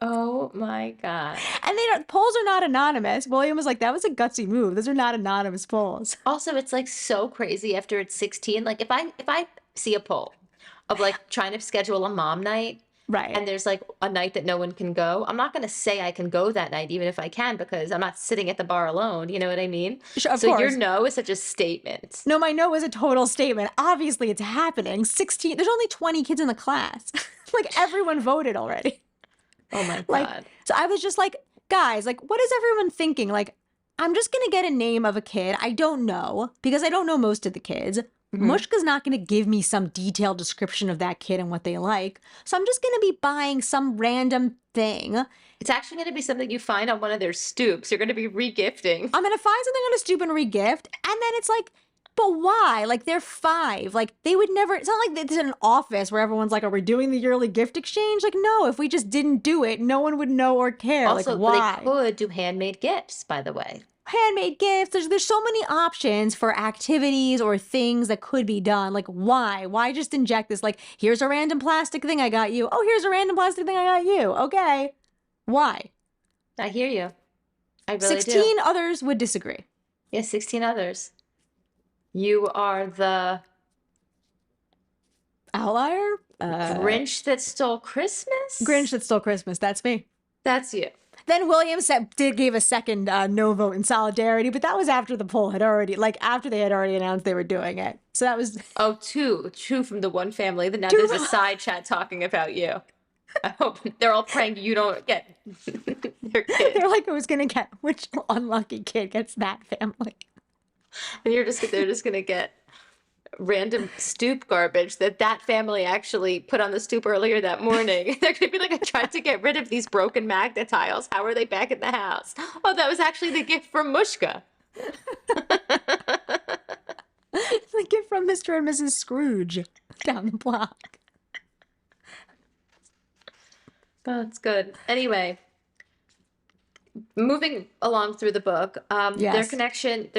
Oh my God. And polls are not anonymous. William was like, that was a gutsy move. Those are not anonymous polls. Also, it's like so crazy after it's 16. Like if I see a poll of like trying to schedule a mom night Right. and there's like a night that no one can go, I'm not going to say I can go that night, even if I can, because I'm not sitting at the bar alone. You know what I mean? Sure, of So your course. no is such a statement. No, my no was a total statement. Obviously, it's happening. 16, there's only 20 kids in the class. Like, everyone voted already. Oh my Like, God. so I was just like, guys, like, what is everyone thinking? Like, I'm just gonna get a name of a kid I don't know because I don't know most of the kids. Hmm. Mushka's not gonna give me some detailed description of that kid and what they like. So I'm just gonna be buying some random thing. It's actually going to be something you find on one of their stoops. You're going to be regifting. I'm gonna find something on a stoop and regift, and then it's like, but why? Like they're 5. Like they would never. It's not like it's an office where everyone's like, "Are we doing the yearly gift exchange?" Like, no. If we just didn't do it, no one would know or care. Like, Also, they why? could do handmade gifts, by the way. Handmade gifts. There's so many options for activities or things that could be done. Like, why? Why just inject this? Like, here's a random plastic thing I got you. Oh, here's a random plastic thing I got you. Okay. Why? I hear you. I really do. 16 others would disagree. Yes, 16 others. You are the Outlier? Grinch that stole Christmas? Grinch that stole Christmas. That's me. That's you. Then William gave a second no vote in solidarity, but that was after the poll had already, like after they had already announced they were doing it. So that was Oh, two from the one family. Then now two. there's a side chat talking about you. I hope they're all praying you don't get their kid. They're like, who's gonna get which unlucky kid gets that family? And they're just gonna get random stoop garbage that family actually put on the stoop earlier that morning. They're gonna be like, I tried to get rid of these broken magnet tiles. How are they back in the house? Oh, that was actually the gift from Mushka. It's a gift from Mr. and Mrs. Scrooge down the block. Oh, it's good. Anyway, moving along through the book, their Yes. connection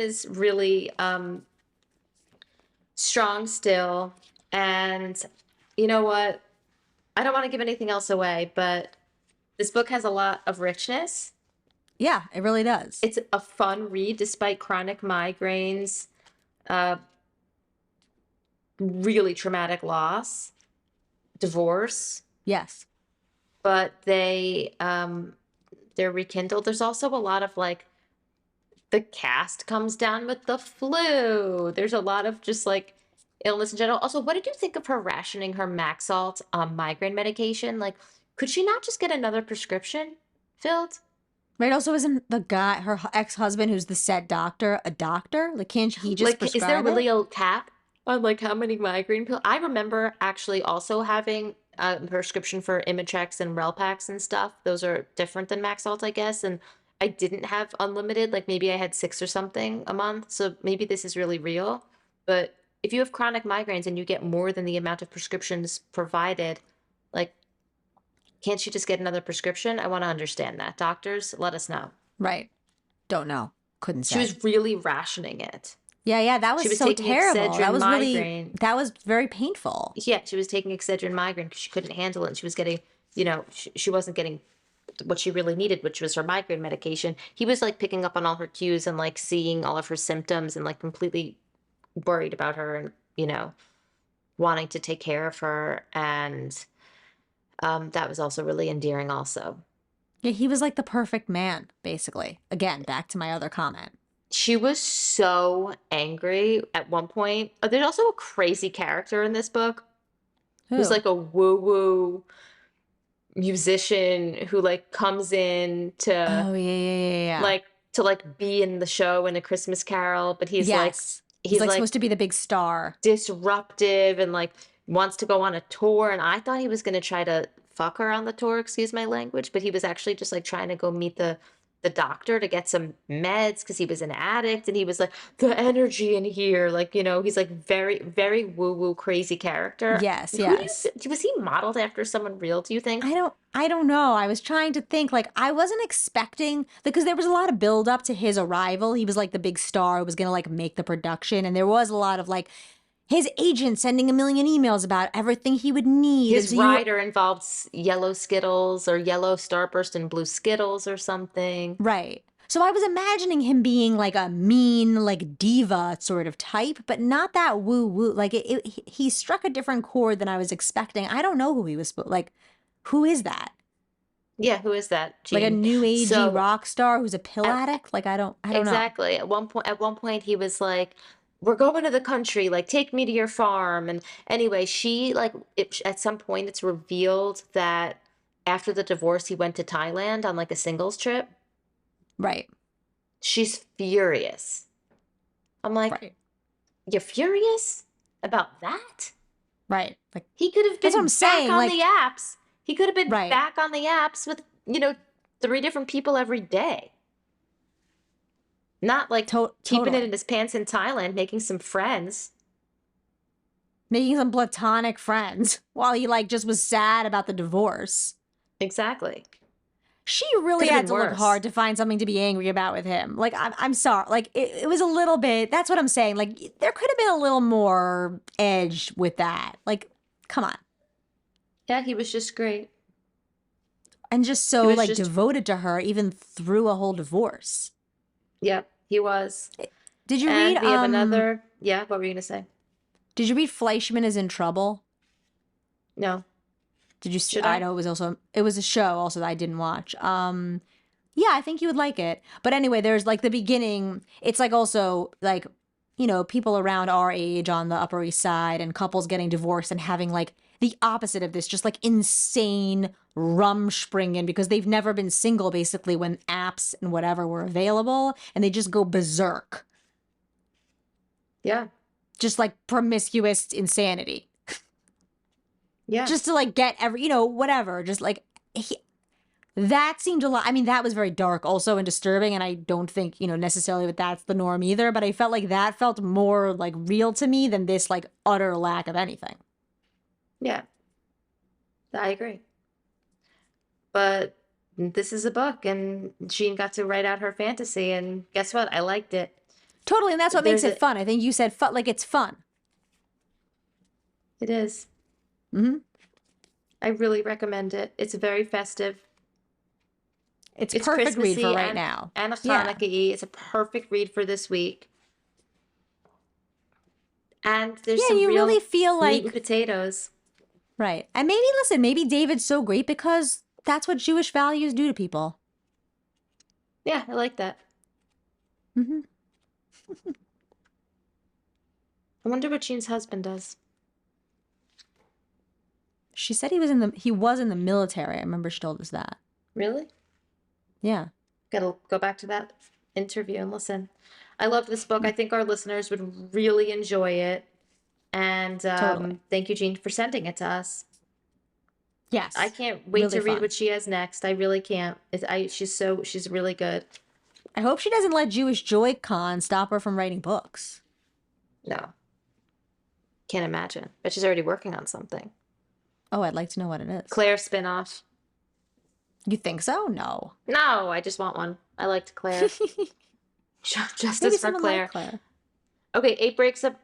is really strong still. And you know what? I don't want to give anything else away, but this book has a lot of richness. Yeah, it really does. It's a fun read despite chronic migraines, uh, really traumatic loss, divorce, Yes. but they're rekindled. There's also a lot of like the cast comes down with the flu. There's a lot of just like illness in general. Also, what did you think of her rationing her Maxalt migraine medication? Like, could she not just get another prescription filled? Right. Also, isn't the guy, her ex-husband, who's the said doctor, a doctor? Like, can't he just Like, is there prescribe really it? a cap on like how many migraine pills? I remember actually also having a prescription for Imitrex and Relpax and stuff. Those are different than Maxalt, I guess. And I didn't have unlimited. Like maybe I had 6 or something a month. So maybe this is really real. But if you have chronic migraines and you get more than the amount of prescriptions provided, like, can't you just get another prescription? I want to understand that. Doctors, let us know. Right. Don't know. Couldn't She say. was really rationing it. Yeah, that She was was so taking terrible. That Excedrin was really, migraine. that was very painful. Yeah, she was taking Excedrin migraine because she couldn't handle it. And she was getting, she wasn't getting what she really needed, which was her migraine medication. He was like picking up on all her cues and like seeing all of her symptoms and like completely worried about her and, wanting to take care of her. And that was also really endearing also. Yeah, he was like the perfect man, basically. Again, back to my other comment. She was so angry at one point. There's also a crazy character in this book who's Who? like a woo-woo musician who like comes in to Oh, yeah. like be in the show in A Christmas Carol, but he's Yes. he's like like supposed to be the big star. disruptive and like wants to go on a tour, and I thought he was gonna try to fuck her on the tour, excuse my language, but he was actually just like trying to go meet the doctor to get some meds because he was an addict, and he was like, the energy in here, like, he's like very, very woo-woo crazy character. Yes, Who do you yes. was he modeled after someone real, do you think? I don't know. I was trying to think, like, I wasn't expecting, because there was a lot of build up to his arrival. He was like the big star who was gonna like make the production, and there was a lot of like his agent sending a million emails about everything he would need. His So you- rider involved yellow Skittles or yellow Starburst and blue Skittles or something. right. So I was imagining him being like a mean, like diva sort of type, but not that woo woo. Like he struck a different chord than I was expecting. I don't know who he was like. Who is that? Yeah, who is that, Like a Gene? new agey So rock star who's a pill at, addict? Like I don't know. exactly. At one point he was like, "We're going to the country, like take me to your farm." And anyway, she like at some point it's revealed that after the divorce he went to Thailand on like a singles trip. Right, She's furious. I'm like, right, "You're furious about that?" right. Like He could have that's what I'm been back saying. on the Like apps. He could have been right, back on the apps with, three different people every day. Not like keeping it in totally. his pants in Thailand, making some friends. Making some platonic friends while he like just was sad about the divorce. Exactly. She Could really have had been to look worse. hard to find something to be angry about with him. Like, I'm sorry. Like, it was a little bit, that's what I'm saying. Like, there could have been a little more edge with that. Like, come on. Yeah, he was just great. And just He so, was like, just, devoted to her, even through a whole divorce. yep, he was. Did you read, And we have another, yeah, what were you gonna say? did you read Fleischman is in Trouble? No. Did you, Should I I? know it was a show also that I didn't watch. Yeah, I think you would like it. But anyway, there's like the beginning. It's like also like, people around our age on the Upper East Side and couples getting divorced and having like the opposite of this, just like insane rumspringen because they've never been single basically when apps and whatever were available and they just go berserk. Yeah. Just like promiscuous insanity. Yeah. Just to like get whatever. Just like that seemed a lot. I mean, that was very dark also and disturbing. And I don't think, necessarily that that's the norm either. But I felt like that felt more like real to me than this like utter lack of anything. Yeah. I agree. But this is a book, and Jean got to write out her fantasy, and guess what? I liked it. Totally. And that's what makes There's it a, fun. I think you said fun, like it's fun. it is. Hmm. I really recommend it. It's very festive. It's It's perfect read for Christmassy right and now. Yeah. Hanukkah-y. It's a perfect read for this week. And there's Yeah. some You really real feel meat and like, potatoes. right. And maybe, listen, maybe David's so great because that's what Jewish values do to people. Yeah, I like that. Hmm. I wonder what Jean's husband does. She said he was in the military. I remember she told us that. Really? Yeah. Gotta go back to that interview and listen. I love this book. I think our listeners would really enjoy it. And Totally. thank you, Jean, for sending it to us. I Yes. can't wait Really to read fun. what she has next. I really can't. She's really good. I hope she doesn't let Jewish Joy Con stop her from writing books. No, can't imagine. But she's already working on something. Oh, I'd like to know what it is. Claire spinoff. You think so? No. No, I just want one. I liked Claire. Maybe Justice for someone like Claire. Claire. Okay,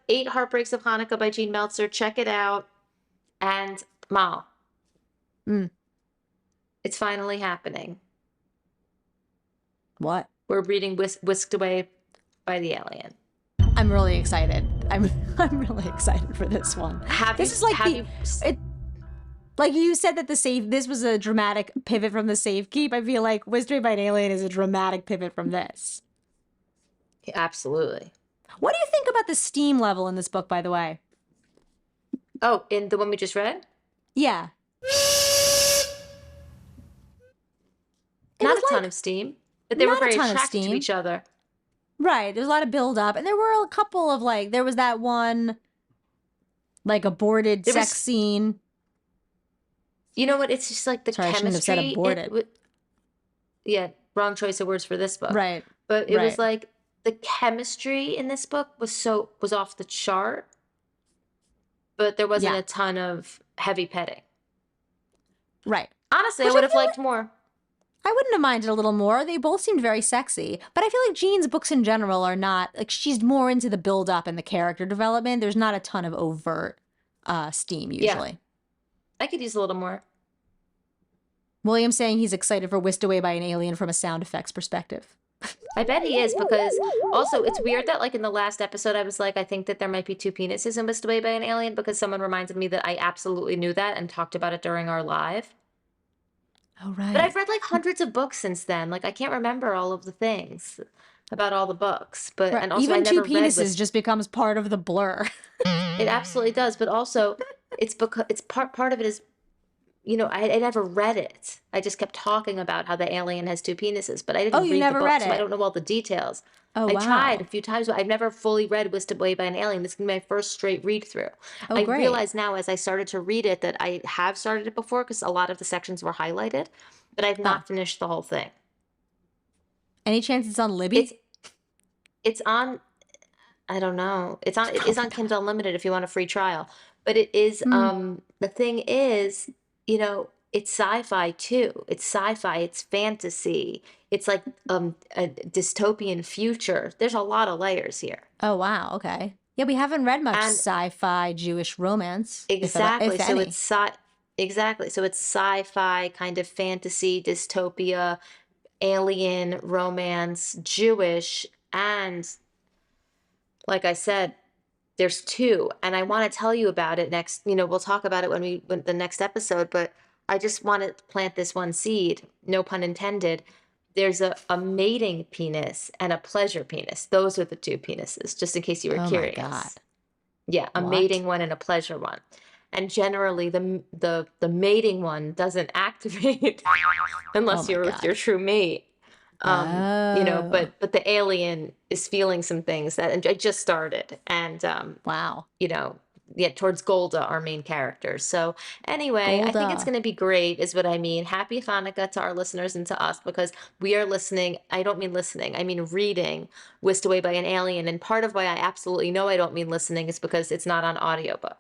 Eight Heartbreaks of Hanukkah by Jean Meltzer. Check it out. And Mal, Mm, it's finally happening. what? We're reading Whisked Away by the Alien. I'm really excited. I'm really excited for this one. Have you This is like have you it like you said that this was a dramatic pivot from the safe keep. I feel like Whisked by an Alien is a dramatic pivot from this. Absolutely. What do you think about the steam level in this book, by the way? Oh, in the one we just read? Yeah. It Not was a ton like of steam, but they were not a very ton of attracted to steam. each other. Right. There's a lot of build up. And there were a couple of like, there was that one, like aborted There sex was, scene. you know what? It's just like the Sorry, I shouldn't have said chemistry. aborted. Yeah, wrong choice of words for this book. Right. But it was Right. like the chemistry in this book was off the chart, but there wasn't Yeah. a ton of heavy petting. Right. Honestly, I Which would I have feel liked more. I wouldn't have minded a little more. They both seemed very sexy. But I feel like Jean's books in general are not, like, she's more into the build up and the character development. There's not a ton of overt steam Yeah, usually. I could use a little more. William's saying he's excited for Whisked Away by an Alien from a sound effects perspective. I bet he is, because also it's weird that like in the last episode I was like, I think that there might be two penises in Whisked Away by an Alien, because someone reminded me that I absolutely knew that and talked about it during our live. Oh, But I've right. read like hundreds of books since then. Like I can't remember all of the things about all the books. But Right. and also I Even two never read penises Whisk. just becomes part of the blur. It absolutely does. But also it's because it's part of it is, I never read it. I just kept talking about how the alien has two penises, but I Oh, didn't you read the never book, read so I it. don't know all the details. Oh, I tried a wow. few times, but I've never fully read Whisked Away by an Alien. This is gonna be my first straight read through. Oh, I great. realize now as I started to read it that I have started it before because a lot of the sections were highlighted, but I've Oh, not finished the whole thing. any chance it's on It's Libby? it's on, I don't know. It is Probably on not. Kindle Unlimited if you want a free trial. But it is Hmm. the thing is, it's sci-fi too. It's sci-fi, it's fantasy. It's like a dystopian future. There's a lot of layers here. Oh, wow. Okay. Yeah, we haven't read much And sci-fi Jewish romance, exactly, if so any. it's exactly. So it's sci-fi kind of fantasy, dystopia, alien romance, Jewish, and like I said, there's two, and I want to tell you about it next. We'll talk about it when the next episode, but I just want to plant this one seed, no pun intended. There's a mating penis and a pleasure penis. Those are the two penises, just in case you were Oh my God. curious. Yeah, a What? mating one and a pleasure one. And generally the mating one doesn't activate Oh unless my you're with God. your true mate. Oh, But the alien is feeling some things that, and I just started, and wow. you know, yeah, towards Golda, our main character. So anyway, I think it's Golda. going to be great, is what I mean. Happy Hanukkah to our listeners and to us, because we are listening. I don't mean listening, I mean reading Whisked Away by an Alien. And part of why I absolutely know I don't mean listening is because it's not on audiobook.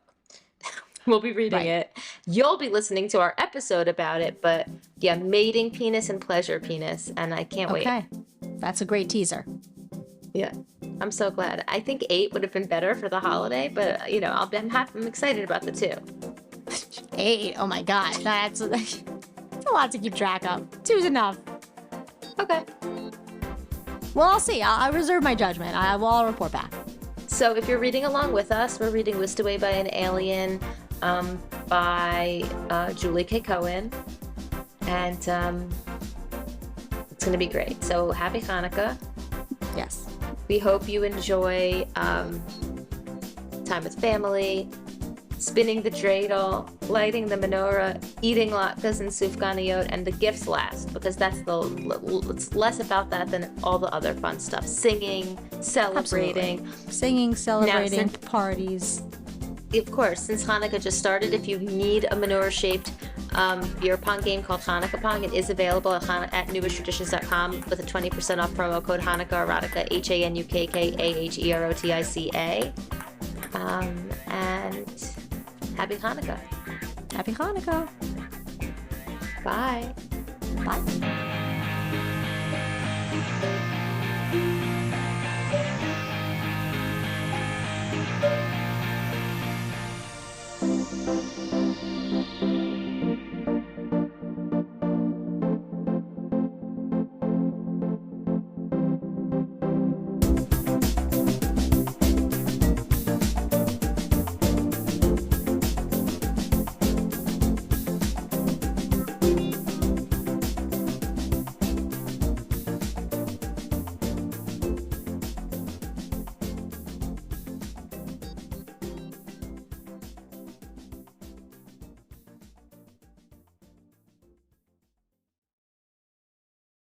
We'll be reading Right. it. You'll be listening to our episode about it, but yeah, mating penis and pleasure penis. And I can't wait. Okay. That's a great teaser. Yeah, I'm so glad. I think 8 would have been better for the holiday, but I'm happy. I'm excited about the 2. 8. Oh my God. That's a lot to keep track of. 2's enough. Okay. Well, I'll see. I'll reserve my judgment. I'll report back. So if you're reading along with us, we're reading Whisked Away by an Alien by Julie K. Cohen. And it's going to be great. So happy Hanukkah. Yes. We hope you enjoy time with family, spinning the dreidel, lighting the menorah, eating latkes and sufganiyot, and the gifts last, because it's less about that than all the other fun stuff. Singing, celebrating. Absolutely. Singing, celebrating, since- parties. Of course, since Hanukkah just started, if you need a menorah-shaped beer pong game called Hanukkah Pong, it is available at newishtraditions.com with a 20% off promo code Hanukkah Erotica, HANUKKAHEROTICA. And happy Hanukkah. Happy Hanukkah. Bye. Bye.